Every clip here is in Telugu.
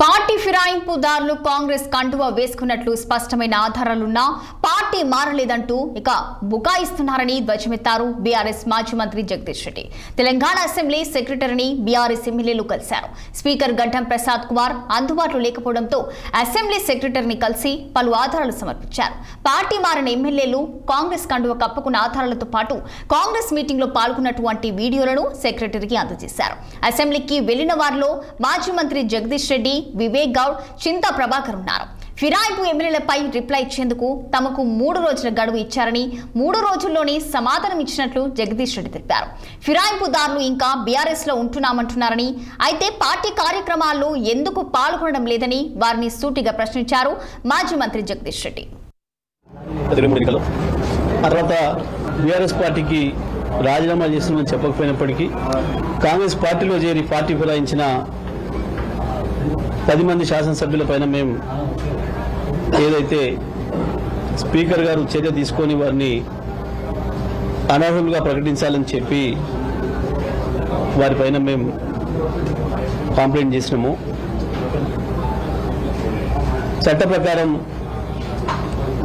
పార్టీ ఫిరాయింపుదారులు కాంగ్రెస్ కండువా వేసుకున్నట్లు స్పష్టమైన ఆధారాలున్నా పార్టీ మారలేదంటూ ఇక బుకాయిస్తున్నారని ధ్వజమెత్తారు బీఆర్ఎస్ మాజీ మంత్రి జగదీష్ రెడ్డి. తెలంగాణ అసెంబ్లీ సెక్రటరీని బీఆర్ఎస్ ఎమ్మెల్యేలు కలిశారు. స్పీకర్ గడ్డం ప్రసాద్ కుమార్ అందుబాటులో లేకపోవడంతో అసెంబ్లీ సెక్రటరీని కలిసి పలు ఆధారాలు సమర్పించారు. పార్టీ మారిన ఎమ్మెల్యేలు కాంగ్రెస్ కండువా కప్పుకున్న ఆధారాలతో పాటు కాంగ్రెస్ మీటింగ్ లో పాల్గొన్నటువంటి వీడియోలను సెక్రటరీకి అందజేశారు. అసెంబ్లీకి వెళ్లిన వారిలో మాజీ మంత్రి జగదీష్ రెడ్డి, వివేక్ గౌడ్, చింతా ప్రభాకర్ ఉన్నారు. ఫిరాయింపు ఎమ్మెల్యేలపై రిప్లై ఇచ్చేందుకు తమకు 3 రోజుల గడువు ఇచ్చారని 3 రోజుల్లోనే సమాధానం ఇచ్చినట్లు జగదీష్ రెడ్డి తెలిపారు. ఫిరాయింపుదారులు ఇంకా బీఆర్ఎస్ లో ఉంటున్నామంటున్నారని, అయితే పార్టీ కార్యక్రమాల్లో ఎందుకు పాల్గొనడం లేదని వారిని సూటిగా ప్రశ్నించారు మాజీ మంత్రి జగదీష్ రెడ్డి. తర్వాత బీఆర్ఎస్ పార్టీకి రాజీనామా చేస్తున్నామని చెప్పకపోయినప్పటికీ కాంగ్రెస్ పార్టీలో చేరి పార్టీ ఫిరాయించిన 10 మంది శాసనసభ్యుల పైన మేము ఏదైతే స్పీకర్ గారు చర్య తీసుకొని వారిని అనర్హులుగా ప్రకటించాలని చెప్పి వారిపైన మేము కంప్లైంట్ చేసినాము. చట్ట ప్రకారం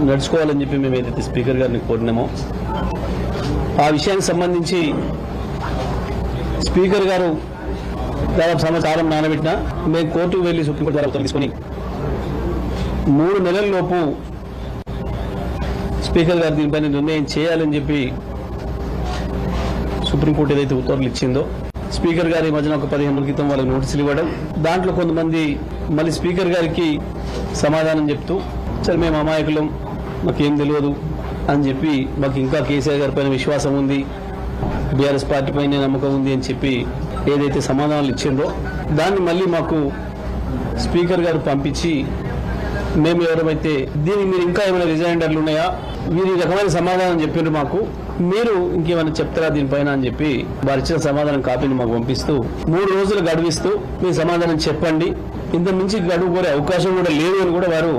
నడుచుకోవాలని చెప్పి మేము ఏదైతే స్పీకర్ గారిని కోరినామో ఆ విషయానికి సంబంధించి స్పీకర్ గారు దాదాపు సంవత్సరం నానబెట్టినా మేము కోర్టుకు వెళ్లి సుప్రీంకోర్టు ద్వారా తీసుకొని 3 నెలల లోపు స్పీకర్ గారు దీనిపైన నిర్ణయం చేయాలని చెప్పి సుప్రీంకోర్టు ఏదైతే ఉత్తర్వులు ఇచ్చిందో స్పీకర్ గారి మధ్యన ఒక 15 రోజుల క్రితం వాళ్ళకి నోటీసులు ఇవ్వడం, దాంట్లో కొంతమంది మళ్ళీ స్పీకర్ గారికి సమాధానం చెప్తూ సరే మేము అమాయకులం, మాకేం తెలియదు అని చెప్పి మాకు ఇంకా కేసీఆర్ గారి పైన విశ్వాసం ఉంది, బీఆర్ఎస్ పార్టీ పైన నమ్మకం ఉంది అని చెప్పి ఏదైతే సమాధానాలు ఇచ్చిందో దాన్ని మళ్ళీ మాకు స్పీకర్ గారు పంపించి మేము ఎవరైతే దీనికి మీరు ఇంకా ఏమైనా రిజైండర్లు ఉన్నాయా, మీరు ఈ రకమైన సమాధానం చెప్పారు, మాకు మీరు ఇంకేమైనా చెప్తారా దీనిపైన అని చెప్పి వారు ఇచ్చిన సమాధానం కాపీని మాకు పంపిస్తూ 3 రోజులు గడువిస్తూ మీ సమాధానం చెప్పండి, ఇంత మించి గడువు కోరే అవకాశం కూడా లేదు అని కూడా వారు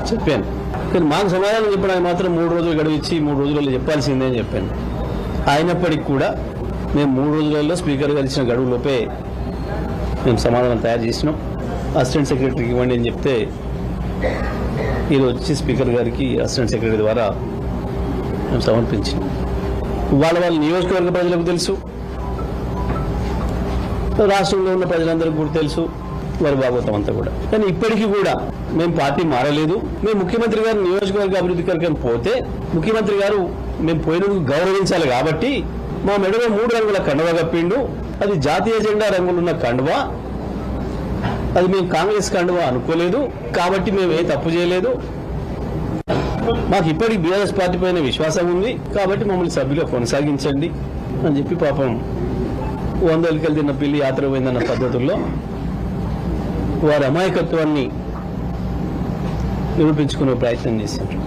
చెప్పాను. కానీ మాకు సమాధానం చెప్పడానికి మాత్రం 3 రోజులు గడువు ఇచ్చి 3 రోజులలో చెప్పాల్సిందే అని చెప్పాను. అయినప్పటికీ కూడా మేము 3 రోజులలో స్పీకర్ గారు ఇచ్చిన గడువులోపే మేము సమాధానం తయారు చేసినాం. అసిస్టెంట్ సెక్రటరీకి ఇవ్వండి అని చెప్తే ఈరోజు వచ్చి స్పీకర్ గారికి అసిస్టెంట్ సెక్రటరీ ద్వారా మేము సమర్పించినాం. వాళ్ళ నియోజకవర్గ ప్రజలకు తెలుసు, రాష్ట్రంలో ఉన్న ప్రజలందరికీ కూడా తెలుసు వారి భాగవతం అంతా కూడా. కానీ ఇప్పటికీ కూడా మేము పార్టీ మారలేదు. మేము ముఖ్యమంత్రి గారు నియోజకవర్గ అభివృద్ధి కార్యక్రమం పోతే ముఖ్యమంత్రి గారు మేము పోయినందుకు గౌరవించాలి కాబట్టి మా మెడలో 3 రంగుల కండువా కప్పిండు. అది జాతీయ జెండా రంగులున్న కండువా, అది మేము కాంగ్రెస్ కండువా అనుకోలేదు కాబట్టి మేము ఏ తప్పు చేయలేదు. మాకు ఇప్పటికి బీఆర్ఎస్ పార్టీ పైన విశ్వాసం ఉంది కాబట్టి మమ్మల్ని సభ్యులుగా కొనసాగించండి అని చెప్పి పాపం 100 ఎలుకలు తిన్న పిల్లి యాత్ర పోయిందన్న పద్ధతుల్లో వారి అమాయకత్వాన్ని నిరూపించుకునే ప్రయత్నం చేశారు.